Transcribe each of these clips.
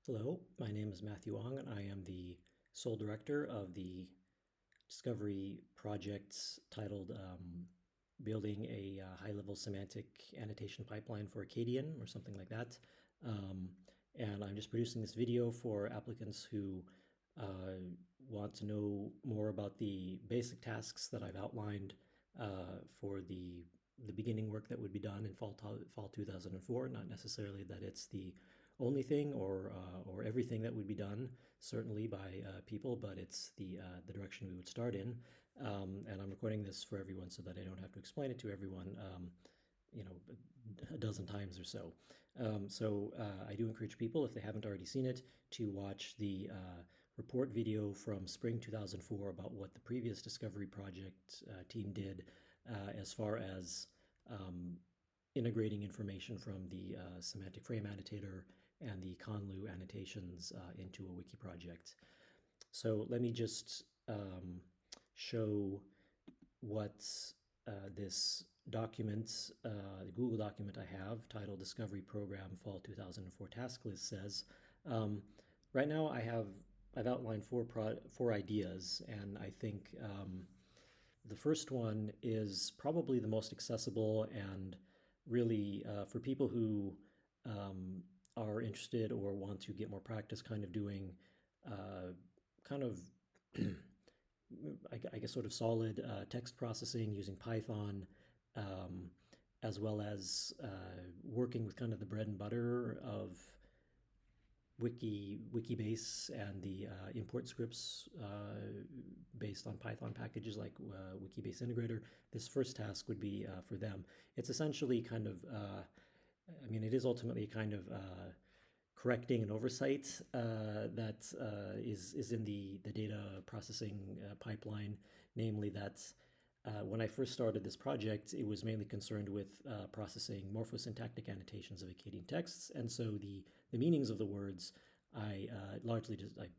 Hello, my name is Matthew Ong, and I am the sole director of the Discovery project titled Building a High-Level Semantic Annotation Pipeline for Acadian, or something like that. Um, and I'm just producing this video for applicants who uh, want to know more about the basic tasks that I've outlined for the beginning work that would be done in fall 2004. Not necessarily that it's the only thing or everything that would be done, certainly by people, but it's the direction we would start in. And I'm recording this for everyone so that I don't have to explain it to everyone. You know, a dozen times or so. I do encourage people, if they haven't already seen it, to watch the report video from spring 2004 about what the previous Discovery project team did as far as integrating information from the semantic frame annotator and the conlu annotations into a wiki project. So let me just show what this document, the Google document I have titled Discovery Program Fall 2004 Task List says. Right now I've outlined four ideas, and I think the first one is probably the most accessible and really for people who are interested or want to get more practice kind of doing kind of I guess sort of solid text processing using Python, um, as well as working with kind of the bread and butter of Wikibase and the import scripts based on Python packages like Wikibase Integrator. This first task would be for them. It's essentially kind of, I mean, it is ultimately kind of correcting an oversight that is in the data processing pipeline, namely that when I first started this project, it was mainly concerned with processing morphosyntactic annotations of Akkadian texts, and so the meanings of the words I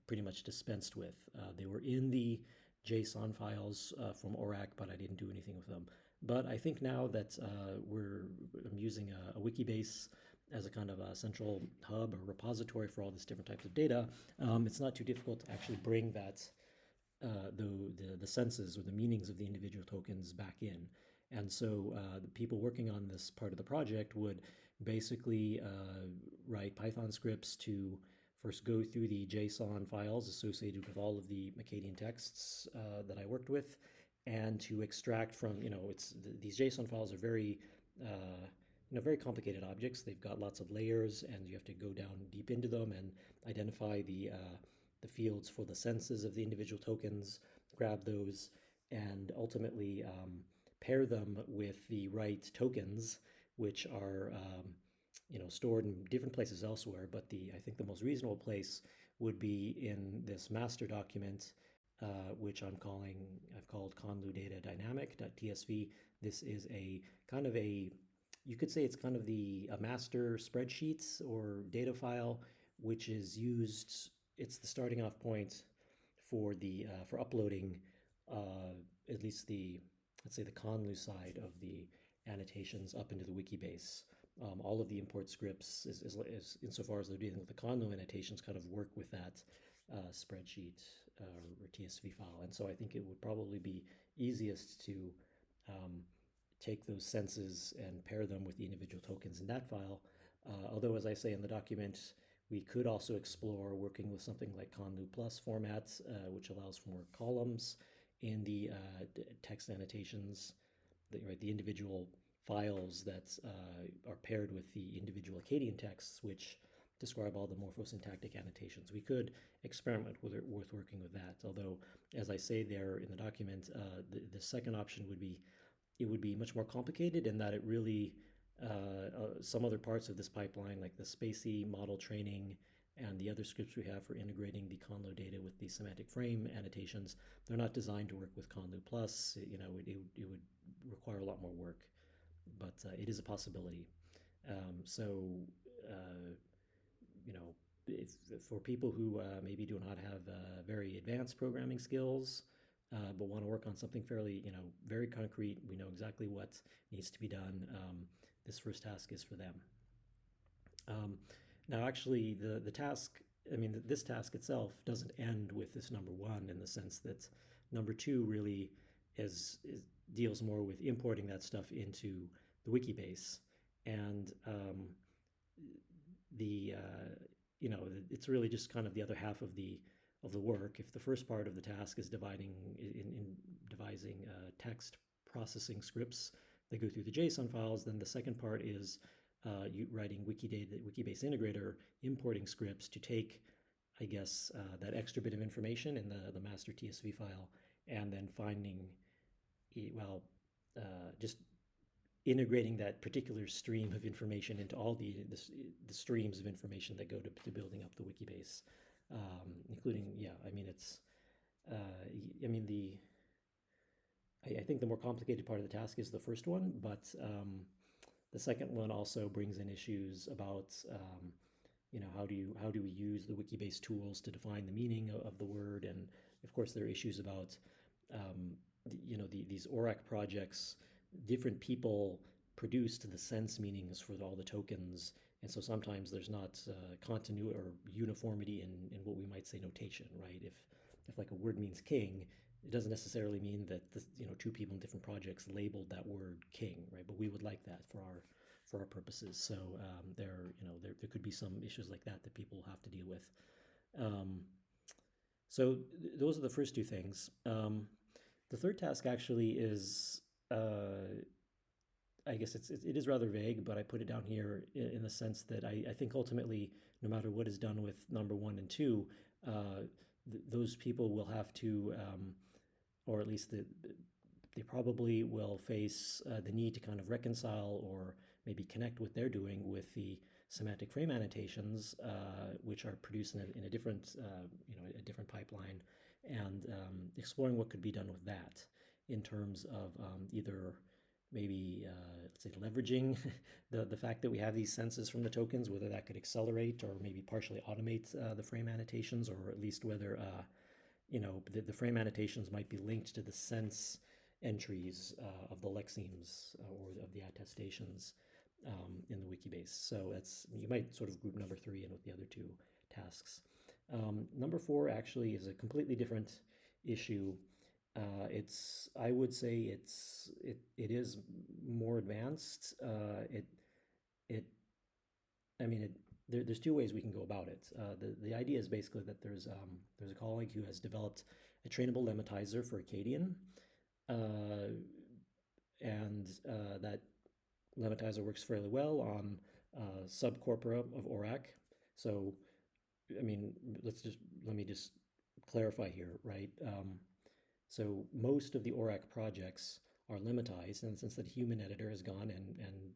pretty much dispensed with. They were in the JSON files from ORAC, but I didn't do anything with them. But I think now that I'm using a Wikibase as a kind of a central hub or repository for all these different types of data, it's not too difficult to actually bring that the senses or the meanings of the individual tokens back in. And so the people working on this part of the project would basically write Python scripts to first go through the JSON files associated with all of the Akkadian texts that I worked with, and to extract from, these JSON files are very, very complicated objects. They've got lots of layers, and you have to go down deep into them and identify the fields for the senses of the individual tokens, grab those, and ultimately pair them with the right tokens, which are stored in different places elsewhere. But I think the most reasonable place would be in this master document, which I've called conlu data dynamic.tsv. This is a kind of you could say it's kind of a master spreadsheet or data file, which is used. It's the starting off point for for uploading at least let's say the conlu side of the annotations up into the Wikibase. All of the import scripts, insofar as they're dealing with the conlu annotations, kind of work with that spreadsheet or TSV file. And so I think it would probably be easiest to take those senses and pair them with the individual tokens in that file. Although, as I say in the document, we could also explore working with something like conlu plus format, which allows for more columns in the text annotations, the individual files that are paired with the individual Akkadian texts, which describe all the morphosyntactic annotations. We could experiment with working with that. Although, as I say there in the document, the second option would be much more complicated in that it really some other parts of this pipeline, like the Spacey model training and the other scripts we have for integrating the conlu data with the semantic frame annotations, they're not designed to work with conlu plus. It would require a lot more work, but it is a possibility. So, for people who maybe do not have very advanced programming skills, but want to work on something fairly, very concrete, we know exactly what needs to be done. This first task is for them. Now, actually, the task I mean, this task itself doesn't end with this number one in the sense that number two really is deals more with importing that stuff into the wiki base, and the it's really just kind of the other half of the work. If the first part of the task is in devising text processing scripts that go through the JSON files, then the second part is you writing Wikidata, Wikibase integrator, importing scripts to take, I guess, that extra bit of information in the master TSV file, and then finding, well, just integrating that particular stream of information into all the streams of information that go to building up the Wikibase, including, yeah, I mean, it's, I mean, I think the more complicated part of the task is the first one, but the second one also brings in issues about how do we use the Wikibase tools to define the meaning of the word, and of course there are issues about these ORAC projects. Different people produced the sense meanings for all the tokens, and so sometimes there's not continuity or uniformity in what we might say notation, right? If like a word means king, it doesn't necessarily mean that two people in different projects labeled that word king, right? But we would like that for our purposes. So there could be some issues like that that people have to deal with. Um, those are the first two things. The third task actually is, I guess it is rather vague, but I put it down here in the sense that I think ultimately, no matter what is done with number one and two, those people will have to, or at least they probably will face the need to kind of reconcile or maybe connect what they're doing with the semantic frame annotations, which are produced in a different, a different pipeline, and exploring what could be done with that in terms of either maybe let's say leveraging the fact that we have these senses from the tokens, whether that could accelerate or maybe partially automate the frame annotations, or at least whether the frame annotations might be linked to the sense entries of the lexemes or of the attestations in the Wikibase. So you might sort of group number three in with the other two tasks. Number four actually is a completely different issue. I would say it is more advanced. It I mean, there's two ways we can go about it. The idea is basically that there's a colleague who has developed a trainable lemmatizer for Akkadian, uh, and that lemmatizer works fairly well on subcorpora of ORAC. So, I mean, let me just clarify here, right? So most of the ORAC projects are lemmatized in the sense that a human editor has gone and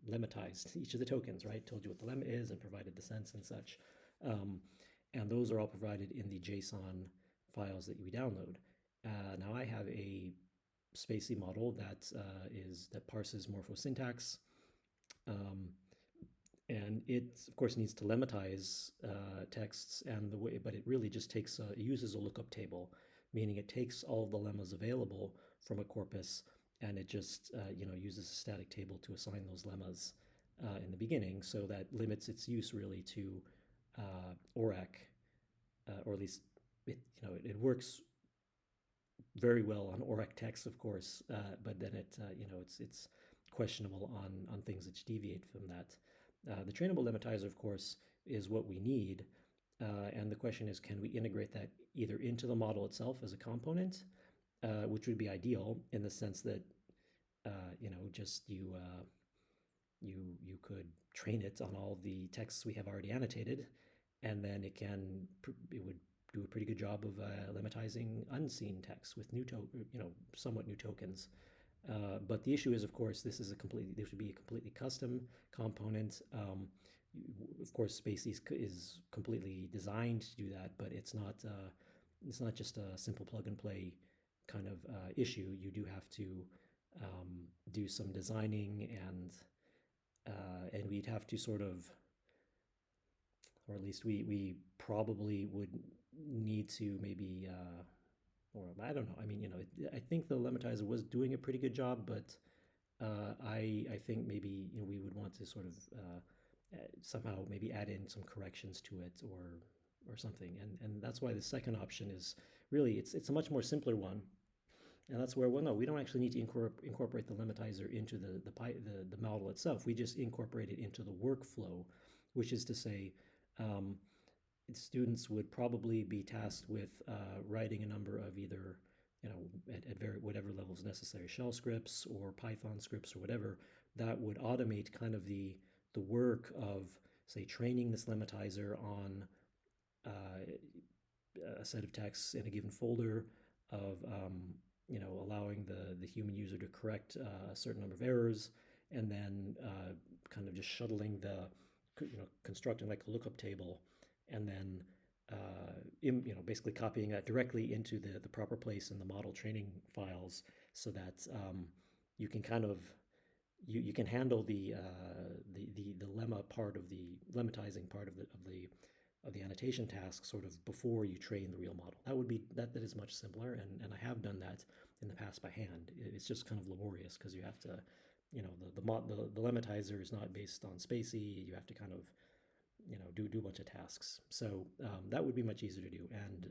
lemmatized each of the tokens, right? Told you what the lemma is and provided the sense and such. Um, and those are all provided in the JSON files that we download. Now I have a spacey model that parses morphosyntax, um, and it of course needs to lemmatize texts, but it really just it uses a lookup table, meaning it takes all of the lemmas available from a corpus, and it just uses a static table to assign those lemmas in the beginning. So that limits its use really to ORAC, or at least it works very well on ORAC text, of course, but then it's questionable on things that deviate from that. The trainable lemmatizer, of course, is what we need, and the question is, can we integrate that either into the model itself as a component, which would be ideal in the sense that just you could train it on all the texts we have already annotated, and then it would do a pretty good job of lemmatizing unseen text with somewhat new tokens. But the issue is, of course, this would be a completely custom component. Of course, spacey is completely designed to do that, but it's not just a simple plug and play kind of issue. You do have to do some designing, and we'd have to sort of, or at least we probably would need to maybe, or I don't know. I mean, I think the lemmatizer was doing a pretty good job, but I think maybe we would want to sort of somehow maybe add in some corrections to it, or or something. And that's why the second option is really, it's a much more simpler one. And that's where, well, no, we don't actually need to incorporate the lemmatizer into the model itself. We just incorporate it into the workflow, which is to say, um, students would probably be tasked with writing a number of either, at whatever levels necessary, shell scripts or Python scripts or whatever that would automate kind of the work of, say, training this lemmatizer on uh, a set of texts in a given folder, of allowing the human user to correct a certain number of errors, and then kind of just shuttling constructing like a lookup table, and then basically copying that directly into the proper place in the model training files, so that you can kind of you can handle the lemma part of the lemmatizing part of the annotation task sort of before you train the real model. That is much simpler, and I have done that in the past by hand. It's just kind of laborious because you have to, the lemmatizer is not based on spacey. You have to kind of, do a bunch of tasks. So that would be much easier to do, and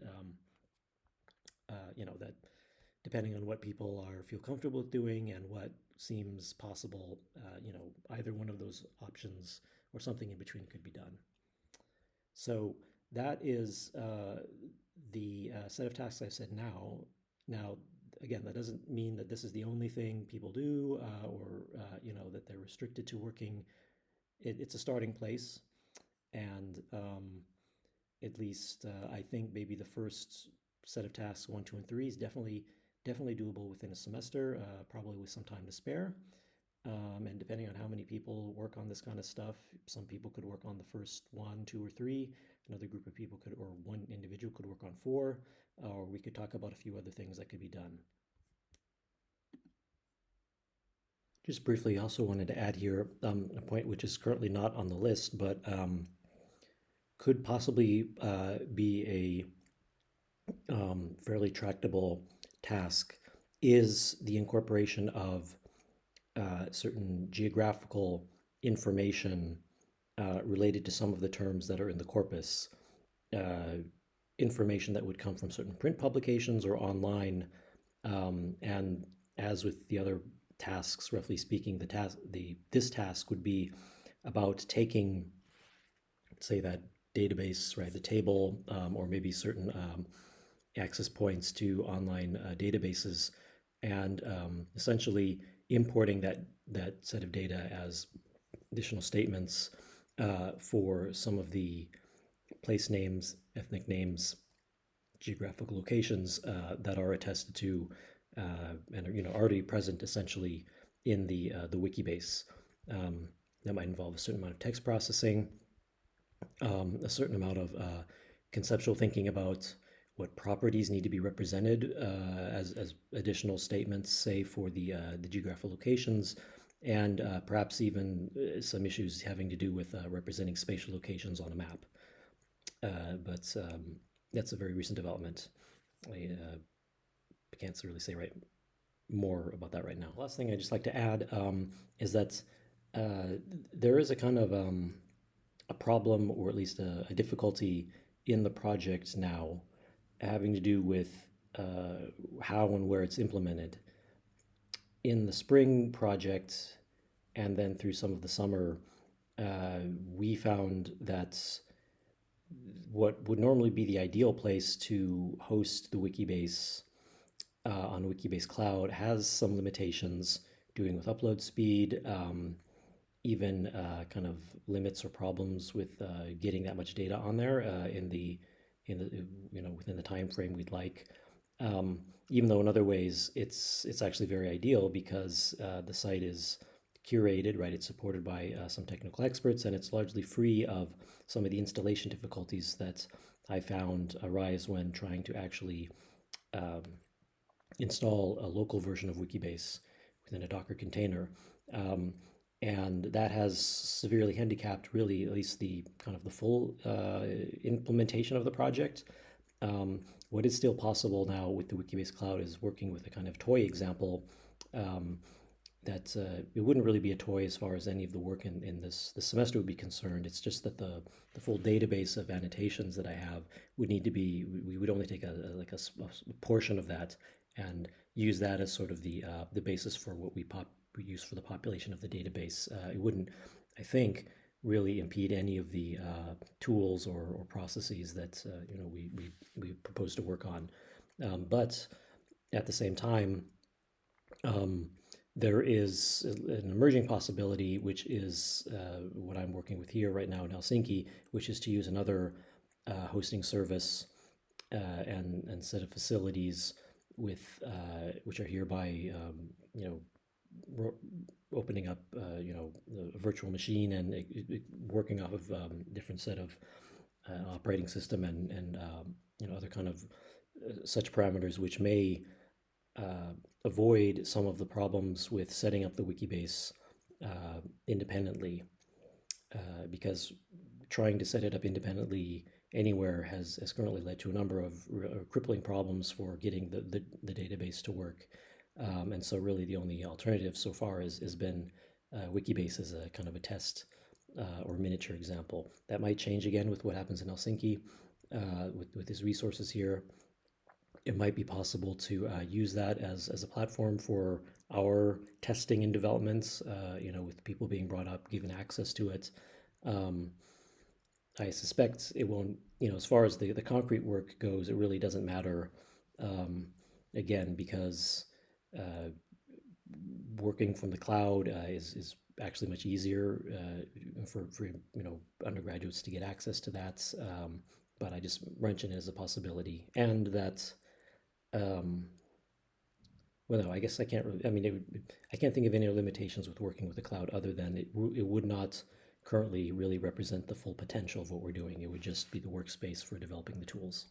that depending on what people feel comfortable with doing and what seems possible, either one of those options or something in between could be done. So that is the set of tasks I've said now. Now, again, that doesn't mean that this is the only thing people do, or that they're restricted to working. It's a starting place, and at least I think maybe the first set of tasks 1, 2, and 3 is definitely doable within a semester, probably with some time to spare. And depending on how many people work on this kind of stuff, some people could work on the first 1, 2, or 3. Another group of people could, or one individual could work on 4, or we could talk about a few other things that could be done. Just briefly, I also wanted to add here a point which is currently not on the list, but could possibly be a fairly tractable task, is the incorporation of certain geographical information related to some of the terms that are in the corpus. Information that would come from certain print publications or online, and as with the other tasks, roughly speaking, this task would be about taking, say, that database, right, the table, or maybe certain access points to online databases, and essentially importing that set of data as additional statements for some of the place names, ethnic names, geographical locations that are attested to and are already present essentially in the Wikibase. That might involve a certain amount of text processing, a certain amount of conceptual thinking about what properties need to be represented as additional statements, say, for the geographical locations, and perhaps even some issues having to do with representing spatial locations on a map. But that's a very recent development. I can't really say more about that right now. Last thing I'd just like to add is that there is a kind of a problem, or at least a difficulty in the project now, having to do with how and where it's implemented. In the spring project, and then through some of the summer, we found that what would normally be the ideal place to host the Wikibase on Wikibase Cloud has some limitations, doing with upload speed, even kind of limits or problems with getting that much data on there within the time frame we'd like. Even though in other ways it's actually very ideal, because the site is curated, right? It's supported by some technical experts, and it's largely free of some of the installation difficulties that I found arise when trying to actually install a local version of Wikibase within a Docker container. And that has severely handicapped, really, at least the kind of the full implementation of the project. What is still possible now with the Wikibase Cloud is working with a kind of toy example, that it wouldn't really be a toy as far as any of the work in this semester would be concerned. It's just that the full database of annotations that I have would need to be, we would only take a portion of that and use that as sort of the basis for what we use for the population of the database. It wouldn't, I think, really impede any of the tools or processes that we propose to work on. But at the same time, um, there is an emerging possibility, which is what I'm working with here right now in Helsinki, which is to use another hosting service and set of facilities with which are hereby opening up a virtual machine and working off of different set of operating system and other kind of such parameters which may avoid some of the problems with setting up the Wikibase independently, because trying to set it up independently anywhere has currently led to a number of crippling problems for getting the database to work. And so really the only alternative so far has been Wikibase as a kind of a test or miniature example. That might change again with what happens in Helsinki with these resources here. It might be possible to use that as a platform for our testing and developments, with people being brought up, given access to it. Um, I suspect it won't, as far as the concrete work goes, it really doesn't matter, um, again, because uh, working from the cloud is actually much easier for undergraduates to get access to that. But I just mention it as a possibility, and that um, well, no, I guess I can't really. I mean, I can't think of any limitations with working with the cloud other than it would not currently really represent the full potential of what we're doing. It would just be the workspace for developing the tools.